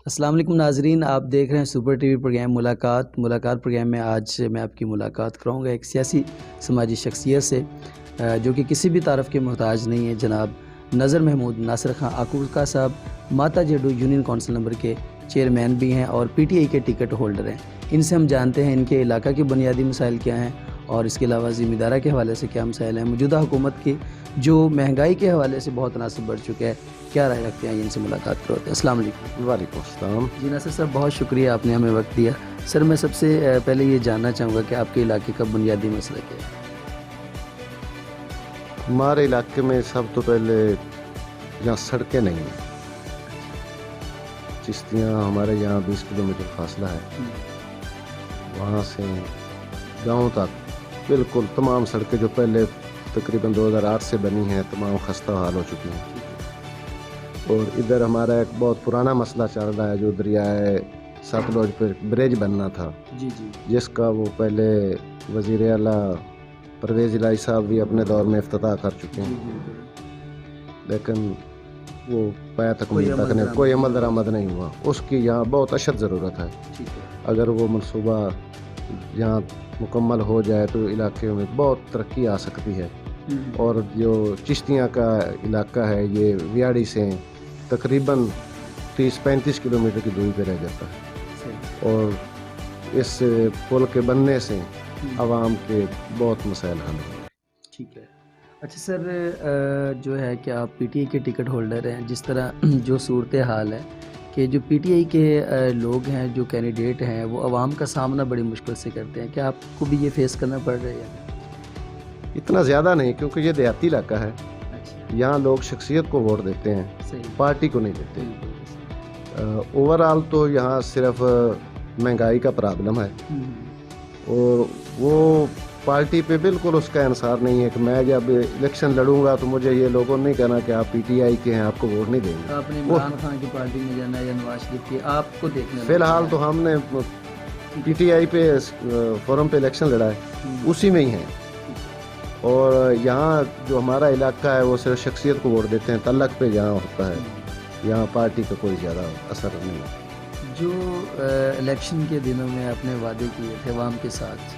السلام علیکم ناظرین، آپ دیکھ رہے ہیں سپر ٹی وی پروگرام ملاقات پروگرام میں آج میں آپ کی ملاقات کراؤں گا ایک سیاسی سماجی شخصیت سے جو کہ کسی بھی تعارف کے محتاج نہیں ہے، جناب نظر محمود ناصر خان آکوکا صاحب ماتا جڈو یونین کونسل نمبر کے چیئرمین بھی ہیں اور پی ٹی آئی کے ٹکٹ ہولڈر ہیں۔ ان سے ہم جانتے ہیں ان کے علاقہ کے بنیادی مسائل کیا ہیں اور اس کے علاوہ ذمہ دارہ کے حوالے سے کیا مسائل ہیں، موجودہ حکومت کی جو مہنگائی کے حوالے سے بہت تناسب بڑھ چکا ہے، کیا رائے رکھتے ہیں، ان سے ملاقات کرتے ہیں۔ السلام علیکم۔ وعلیکم السلام۔ جی ناصر صاحب، بہت شکریہ آپ نے ہمیں وقت دیا۔ سر میں سب سے پہلے یہ جاننا چاہوں گا کہ آپ کے علاقے کا بنیادی مسئلہ کیا ہے؟ ہمارے علاقے میں سب تو پہلے یہاں سڑکیں نہیں ہیں۔ چشتیاں ہمارے یہاں 20 کلومیٹر فاصلہ ہے، وہاں سے گاؤں تک بالکل تمام سڑکیں جو پہلے تقریباً 2008 سے بنی ہیں تمام خستہ حال ہو چکی ہیں۔ اور ادھر ہمارا ایک بہت پرانا مسئلہ چل رہا ہے جو دریائے ستلج پہ برج بننا تھا، جس کا وہ پہلے وزیر اعلیٰ پرویز الہی صاحب بھی اپنے دور میں افتتاح کر چکے ہیں، لیکن وہ پایا تکمیل تک نہیں، کوئی عمل درآمد نہیں ہوا۔ اس کی یہاں بہت اشد ضرورت ہے۔ اگر وہ منصوبہ یہاں مکمل ہو جائے تو علاقے میں بہت ترقی آ سکتی ہے۔ اور جو چشتیاں کا علاقہ ہے یہ ویاڑی سے تقریباً 30-35 کلومیٹر کی دوری پہ رہ جاتا ہے، اور اس پل کے بننے سے عوام کے بہت مسائل حل ہیں۔ ٹھیک ہے، اچھا سر، جو ہے کہ آپ پی ٹی آئی کے ٹکٹ ہولڈر ہیں، جس طرح جو صورتحال ہے کہ جو پی ٹی آئی کے لوگ ہیں، جو کینڈیڈیٹ ہیں، وہ عوام کا سامنا بڑی مشکل سے کرتے ہیں، کیا آپ کو بھی یہ فیس کرنا پڑ رہا ہے؟ اتنا زیادہ نہیں، کیونکہ یہ دیہاتی علاقہ ہے، یہاں لوگ شخصیت کو ووٹ دیتے ہیں، پارٹی کو نہیں دیتے۔ اوورآل تو یہاں صرف مہنگائی کا پرابلم ہے، اور وہ پارٹی پہ بالکل اس کا انحصار نہیں ہے کہ میں جب الیکشن لڑوں گا تو مجھے یہ لوگوں نہیں کہنا کہ آپ پی ٹی آئی کے ہیں، آپ کو ووٹ نہیں دیں گے۔ آپ نے عمران خان کی پارٹی میں جانا ہے یا نواز شریف کی، آپ کو دیکھنا ہے؟ فی الحال تو ہم نے پی ٹی آئی پہ فورم پہ الیکشن لڑا ہے، اسی میں ہی ہیں، اور یہاں جو ہمارا علاقہ ہے وہ صرف شخصیت کو ووٹ دیتے ہیں، تعلق پہ جہاں ہوتا ہے، یہاں پارٹی کا کوئی زیادہ اثر نہیں ہے۔ جو الیکشن کے دنوں میں آپ نے وعدے کیے تھے عوام کے ساتھ،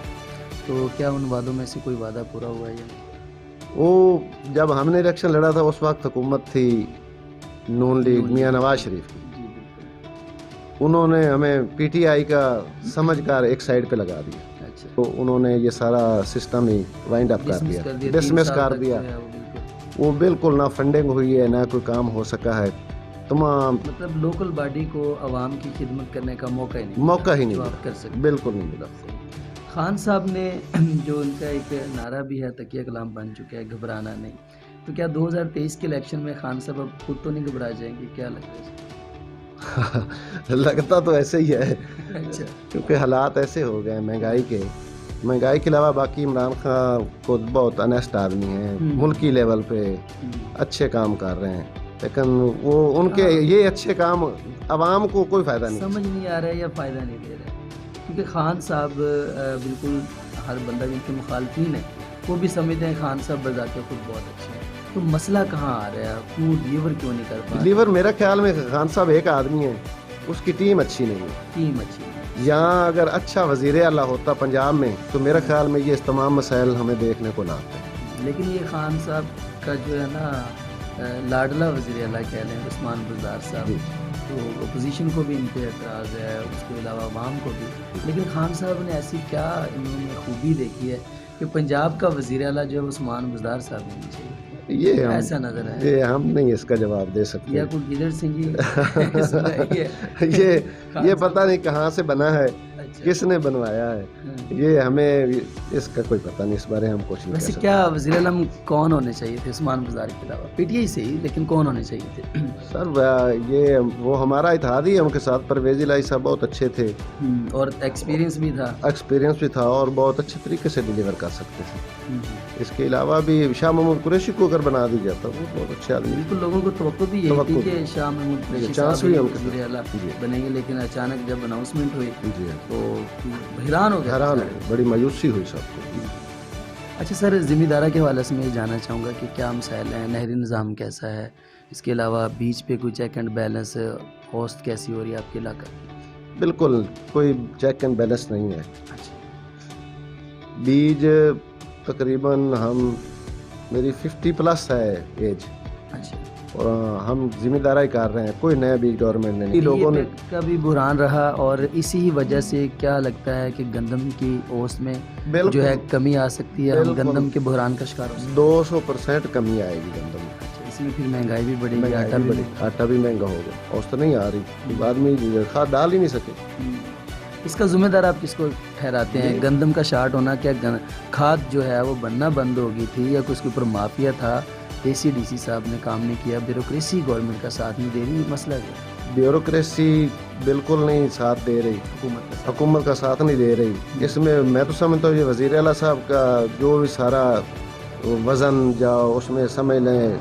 تو کیا ان وعدوں میں سے کوئی وعدہ پورا ہوا ہے یا نہیں؟ وہ جب ہم نے الیکشن لڑا تھا اس وقت حکومت تھی نون لیگ میاں نواز شریف کی، انہوں نے ہمیں پی ٹی آئی کا سمجھ کر ایک سائڈ پہ لگا دیا، تو انہوں نے یہ سارا سسٹم ہی وائنڈ اپ کر دیا، ڈسمس کر دیا۔ وہ بالکل نہ فنڈنگ ہوئی ہے، نہ کوئی کام ہو سکا ہے، تمام مطلب لوکل باڈی کو عوام کی خدمت کرنے کا موقع ہی نہیں ملا، بالکل نہیں ملا۔ خان صاحب نے جو ان کا ایک نعرہ بھی ہے، تکیہ کلام بن چکا ہے، گھبرانا نہیں، تو کیا 2023 کے الیکشن میں خان صاحب اب خود تو نہیں گھبرا جائیں گے؟ کیا لگتا ہے؟ لگتا تو ایسے ہی ہے، کیونکہ حالات ایسے ہو گئے مہنگائی کے علاوہ باقی عمران خان کو بہت انیسٹ آدمی ہیں، ملکی لیول پہ اچھے کام کر رہے ہیں، لیکن وہ ان کے یہ اچھے کام عوام کو کوئی فائدہ نہیں، سمجھ نہیں آ رہا ہے یا فائدہ نہیں دے رہے، کیونکہ خان صاحب بالکل ہر بندہ جن کے مخالفین ہیں وہ بھی سمجھتے ہیں خان صاحب بذات خود بہت اچھے ہیں، تو مسئلہ کہاں آ رہا ہے؟ کیوں ڈیلیور کیوں نہیں کر پا رہے؟ ڈیلیور میرا خیال میں خان صاحب ایک آدمی ہے، اس کی ٹیم اچھی نہیں ہے۔ ٹیم اچھی ہے، یہاں اگر اچھا وزیر اعلیٰ ہوتا پنجاب میں تو میرا خیال میں یہ تمام مسائل ہمیں دیکھنے کو نہ آتے۔ لیکن یہ خان صاحب کا جو ہے نا لاڈلا وزیر اعلیٰ کہہ لیں عثمان بزدار صاحب، تو اپوزیشن کو بھی ان پہ اعتراض ہے، اس کے علاوہ عوام کو بھی، لیکن خان صاحب نے ایسی کیا انہوں نے خوبی دیکھی ہے کہ پنجاب کا وزیر اعلیٰ جو ہے عثمان بزدار صاحب نہیں چاہیے؟ یہ ایسا نظر ہے، یہ ہم نہیں اس کا جواب دے سکتے، یا کوئی گدر سنگھ یہ پتہ نہیں کہاں سے بنا ہے، کس نے بنوایا ہے، یہ ہمیں اس کا کوئی پتہ نہیں، اس بارے ہم کچھ نہیں کہہ سکتے۔ ویسے کیا وزیر اعظم کون ہونے چاہیے تھے عثمان بزدار کے علاوہ؟ پی ٹی آئی سے ہی، لیکن کون ہونے چاہیے تھے؟ سر یہ وہ ہمارا اتحاد ہی ہے ان کے ساتھ، پرویز الہی صاحب بہت اچھے تھے اور ایکسپیرینس بھی تھا اور بہت اچھے طریقے سے ڈیلیور کر سکتے تھے۔ اس کے علاوہ بھی شاہ محمود قریشی کو اگر بنا دی جاتا وہ بہت اچھے آدمی، بالکل لوگوں کو توقع بھی یہی تھی کہ شاہ محمود قریشی صاحب وزیر اعلیٰ بنیں گے، لیکن اچانک جب اناؤنسمنٹ ہوئی تو حیران ہو گیا، بڑی مایوسی ہوئی سب کو۔ اچھا سر، ذمہ دارہ کے حوالے سے میں یہ جاننا چاہوں گا کہ کیا مسائل ہیں، نہری نظام کیسا ہے، اس کے علاوہ بیچ پہ کوئی چیک اینڈ بیلنس اوسط کیسی ہو رہی ہے آپ کے علاقہ کی؟ بالکل کوئی چیک اینڈ بیلنس نہیں ہے. اچھا بیج تقریباً میری 50+ ہے ایج, اچھا. اور ہم ذمہ داری کر رہے ہیں, کوئی نیا بیج گورنمنٹ نے نہیں. لوگوں نے کا بھی بحران رہا, اور اسی وجہ سے کیا لگتا ہے کہ گندم کی اوسط میں جو ہے کمی آ سکتی ہے, ہم گندم کے بحران کا شکار ہو سکتے ہیں. 200% کمی آئے گی گندم میں. اس میں پھر مہنگائی بھی بڑھے گی, آٹا بھی مہنگا ہوگا. اوسط نہیں آ رہی, آدمی کھاد ڈال ہی نہیں سکے. اس کا ذمہ دار آپ کس کو ٹھہراتے ہیں؟ گندم کا شارٹ ہونا, کیا کھاد جو ہے وہ بننا بند ہو گئی تھی, یا اس کے اوپر مافیا تھا, ACDC صاحب نے کام نہیں کیا, بیوروکریسی گورنمنٹ کا ساتھ نہیں دے رہی, مسئلہ کیا؟ بیوروکریسی بالکل نہیں ساتھ دے رہی, حکومت کا ساتھ نہیں دے رہی. اس میں تو سمجھتا ہوں یہ وزیر اعلیٰ صاحب کا جو بھی سارا وزن جاؤ اس میں سمجھ لیں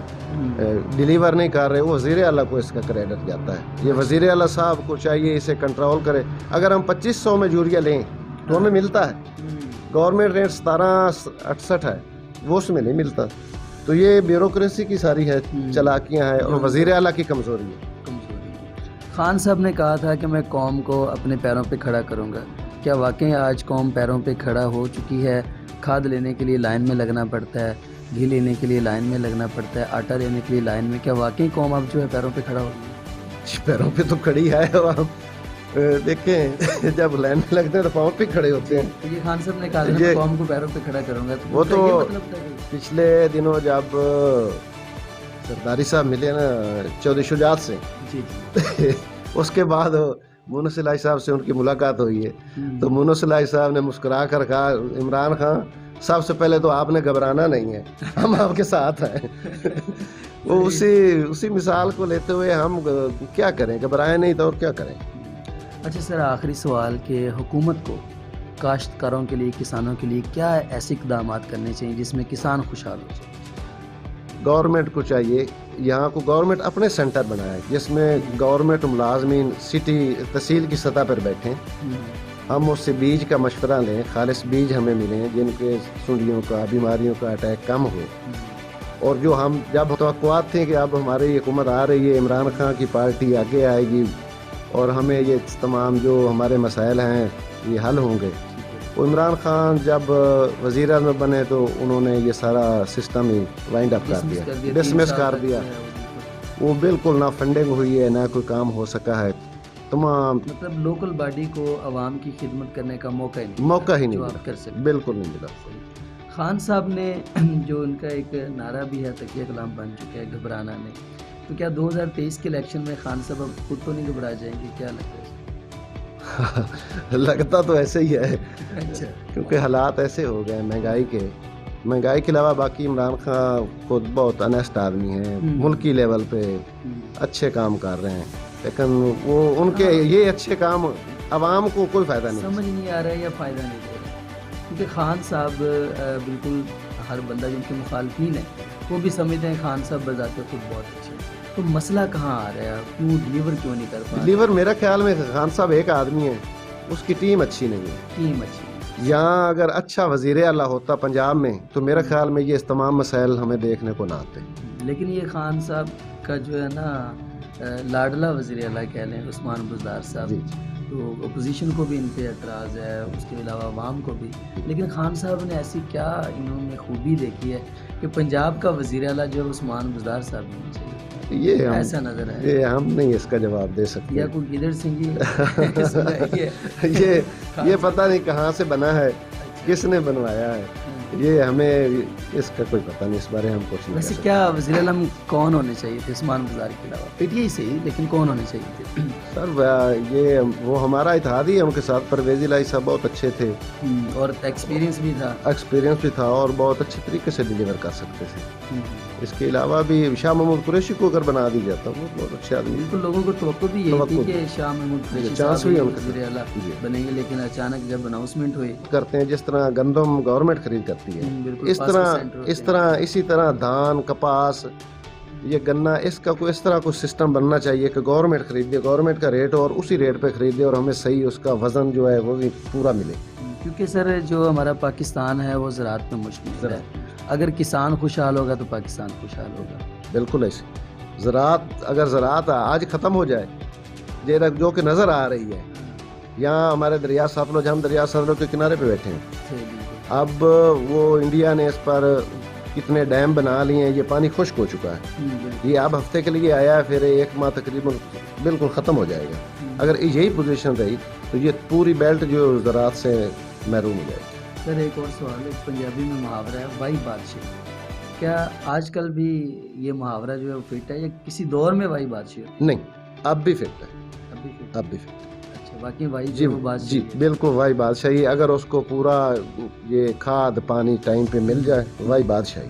ڈیلیور نہیں کر رہے, وہ وزیر اعلیٰ کو اس کا کریڈٹ جاتا ہے. یہ وزیر اعلیٰ صاحب کو چاہیے اسے کنٹرول کرے. اگر ہم 2500 میں یوریا لیں تو ہمیں ملتا ہے, گورنمنٹ ریٹ 1768 ہے, وہ اس میں نہیں ملتا. تو یہ بیوروکریسی کی ساری ہے چلاکیاں ہیں, اور وزیر اعلیٰ کی کمزوری ہے. خان صاحب نے کہا تھا کہ میں قوم کو اپنے پیروں پہ کھڑا کروں گا. کیا واقعی آج قوم پیروں پہ کھڑا ہو چکی ہے؟ کھاد لینے کے لیے لائن میں لگنا پڑتا ہے, گھی لینے کے لیے لائن میں لگنا پڑتا ہے, آٹا لینے کے لیے لائن میں. کیا واقعی قوم اب جو ہے پیروں پہ کھڑا ہو گئی ہے؟ پیروں پہ تو کھڑی ہے, اور ہم دیکھیں جب لائن میں لگتے ہیں تو پاؤں پہ کھڑے ہوتے ہیں. یہ خان صاحب نے کہا تھا میں قوم کو پیروں پہ کھڑا کروں گا, وہ تو پچھلے دنوں جب سرداری صاحب ملے نا چودھری شجاعت سے, اس کے بعد مونس الہی صاحب سے ان کی ملاقات ہوئی ہے. تو مونس الہی صاحب نے مسکرا کر کہا, عمران خان سب سے پہلے تو آپ نے گھبرانا نہیں ہے, ہم آپ کے ساتھ ہیں. وہ اسی مثال کو لیتے ہوئے ہم کیا کریں, گھبرائیں نہیں تو اور کیا کریں. اچھا سر, آخری سوال کہ حکومت کو کاشتکاروں کے لیے, کسانوں کے لیے کیا ایسے اقدامات کرنے چاہیے جس میں کسان خوشحال ہو جائے؟ گورنمنٹ کو چاہیے یہاں کو گورنمنٹ اپنے سینٹر بنائے جس میں گورنمنٹ ملازمین سٹی تحصیل کی سطح پر بیٹھیں, ہم اس سے بیج کا مشورہ لیں, خالص بیج ہمیں ملیں جن کے سنڈیوں کا, بیماریوں کا اٹیک کم ہو. اور جو ہم جب توقعات تھے کہ اب ہماری حکومت آ رہی ہے, عمران خان کی پارٹی آگے آئے گی اور ہمیں یہ تمام جو ہمارے مسائل ہیں یہ حل ہوں گے. وہ عمران خان جب وزیر اعظم بنے تو انہوں نے یہ سارا سسٹم ہی وائنڈ اپ کر دیا, ڈسمس کر دیا. وہ بالکل نہ فنڈنگ ہوئی ہے, نہ کوئی کام ہو سکا ہے. تمام مطلب لوکل باڈی کو عوام کی خدمت کرنے کا موقع ہی نہیں ملا, بالکل نہیں ملا. خان صاحب نے جو ان کا ایک نعرہ بھی ہے, تکیہ کلام بن چکا ہے, گھبرانا نہیں, تو کیا 2023 کے الیکشن میں خان صاحب اب خود تو نہیں گھبرا جائیں گے؟ کیا لگتا ہے؟ لگتا تو ایسے ہی ہے, کیونکہ حالات ایسے ہو گئے مہنگائی کے علاوہ. باقی عمران خان خود بہت انیسٹ آدمی ہیں, ملکی لیول پہ اچھے کام کر رہے ہیں, لیکن وہ ان کے یہ اچھے کام عوام کو کوئی فائدہ نہیں, سمجھ نہیں آ رہا ہے یا فائدہ نہیں دے رہا. کیونکہ خان صاحب بالکل ہر بندہ جن کے مخالفین ہیں وہ بھی سمجھتے ہیں خان صاحب بذات خود بہت اچھے ہیں. تو مسئلہ کہاں آ رہا ہے, کیوں ڈیلیور کیوں نہیں کر پا؟ ڈیلیور میرا خیال میں خان صاحب ایک آدمی ہے, اس کی ٹیم اچھی نہیں ہے. ٹیم اچھی یہاں اگر اچھا وزیر اعلیٰ ہوتا پنجاب میں تو میرا خیال میں یہ تمام مسائل ہمیں دیکھنے کو نہ آتے. لیکن یہ خان صاحب کا جو ہے نا لاڈلا وزیر اعلیٰ کہہ لیں, عثمان بزدار صاحب, تو اپوزیشن کو بھی ان پہ اعتراض ہے, اس کے علاوہ عوام کو بھی. لیکن خان صاحب نے ایسی کیا انہوں نے خوبی دیکھی ہے کہ پنجاب کا وزیر اعلیٰ جو ہے عثمان بزدار صاحب ہونا چاہیے؟ یہ ایسا نظر ہے, یہ ہم نہیں اس کا جواب دے سکتے. یا کوئی گدڑ سنگھ یہ پتہ نہیں کہاں سے بنا ہے, کس نے بنوایا ہے, یہ ہمیں اس کا کوئی پتہ نہیں, اس بارے ہم کچھ نہیں. ویسے کیا وزیر اعظم کون ہونے چاہیے تھے عثمان بزدار کے علاوہ؟ PTI سے ہی, لیکن کون ہونے چاہیے تھے؟ سر یہ وہ ہمارا اتحادی ہے, ان کے ساتھ پرویز الہی صاحب بہت اچھے تھے, اور ایکسپیرینس بھی تھا, اور بہت اچھے طریقے سے ڈیلیور کر سکتے تھے. اس کے علاوہ بھی شاہ محمود قریشی کو اگر بنا دی جاتا وہ بہت اچھے آدمی. بالکل, لوگوں کو توقع بھی یہی تھی کہ شاہ محمود قریشی صاحب وزیر اعلیٰ بنیں گے, لیکن اچانک جب اناؤنسمنٹ ہوئی کرتے ہیں, جس طرح گندم گورنمنٹ خرید کرتی ہے, اسی طرح دھان, کپاس, یہ گنا, اس کا کوئی اس طرح کوئی سسٹم بننا چاہیے کہ گورنمنٹ خرید دے, گورنمنٹ کا ریٹ اور اسی ریٹ پہ خرید دے, اور ہمیں صحیح اس کا وزن جو ہے وہ بھی پورا ملے. کیونکہ سر جو ہمارا پاکستان ہے وہ زراعت پہ مشتمل ہے, اگر کسان خوشحال ہوگا تو پاکستان خوشحال ہوگا. بالکل ایسے. زراعت اگر زراعت آج ختم ہو جائے جو کہ نظر آ رہی ہے. یہاں ہمارے دریا ساتلج، ہم دریا ساتلج کے کنارے پہ بیٹھے ہیں. اب وہ انڈیا نے اس پر کتنے ڈیم بنا لیے ہیں، یہ پانی خشک ہو چکا ہے. یہ اب ہفتے کے لیے آیا ہے، پھر 1 ماہ تقریباً بالکل ختم ہو جائے گا. اگر یہی پوزیشن رہی تو یہ پوری بیلٹ جو زراعت سے محروم ہو جائے گی. سر ایک اور سوال ہے، پنجابی میں محاورہ ہے وائی بادشاہ، کیا آج کل بھی یہ محاورہ جو ہے وہ فٹ ہے یا کسی دور میں وائی بادشاہ؟ نہیں، اب بھی فٹ ہے. اب بھی فٹ. اچھا، باقی وائی جو بادشاہ. جی بالکل وائی بادشاہی. اگر اس کو پورا یہ کھاد پانی ٹائم پہ مل جائے وائی بادشاہی.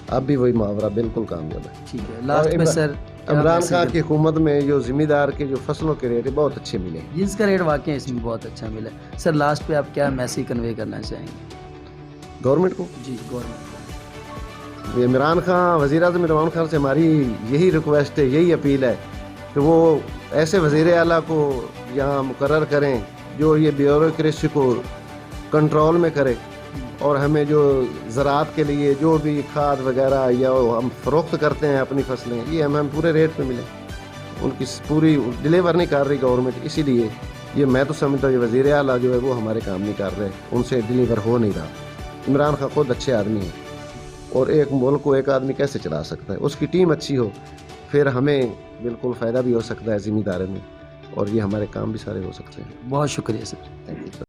اب بھی وہی محاورہ بالکل کامیاب ہے. ٹھیک ہے. لاسٹ میں سر عمران خان کی حکومت میں جو ذمہ دار کے جو فصلوں کے ریٹ بہت اچھے ملے، جنس کا ریٹ واقعی اس میں بہت اچھا ملا. سر لاسٹ پہ آپ کیا میسیج کنوے کرنا چاہیں گے گورنمنٹ کو؟ جی گورنمنٹ. عمران خان، وزیر اعظم عمران خان سے ہماری یہی ریکویسٹ ہے، یہی اپیل ہے کہ وہ ایسے وزیر اعلیٰ کو یہاں مقرر کریں جو یہ بیوروکریسی کو کنٹرول میں کرے، اور ہمیں جو زراعت کے لیے جو بھی کھاد وغیرہ یا ہم فروخت کرتے ہیں اپنی فصلیں، یہ ہمیں پورے ریٹ پہ ملیں. ان کی پوری ڈلیور نہیں کر رہی گورنمنٹ. اسی لیے یہ میں تو سمجھتا ہوں یہ وزیر اعلیٰ جو ہے وہ ہمارے کام نہیں کر رہے، ان سے ڈلیور ہو نہیں رہا. عمران خان خود اچھے آدمی ہیں، اور ایک ملک کو ایک آدمی کیسے چلا سکتا ہے؟ اس کی ٹیم اچھی ہو پھر ہمیں بالکل فائدہ بھی ہو سکتا ہے ذمہ داری میں، اور یہ ہمارے کام بھی سارے ہو سکتے ہیں. بہت شکریہ سر.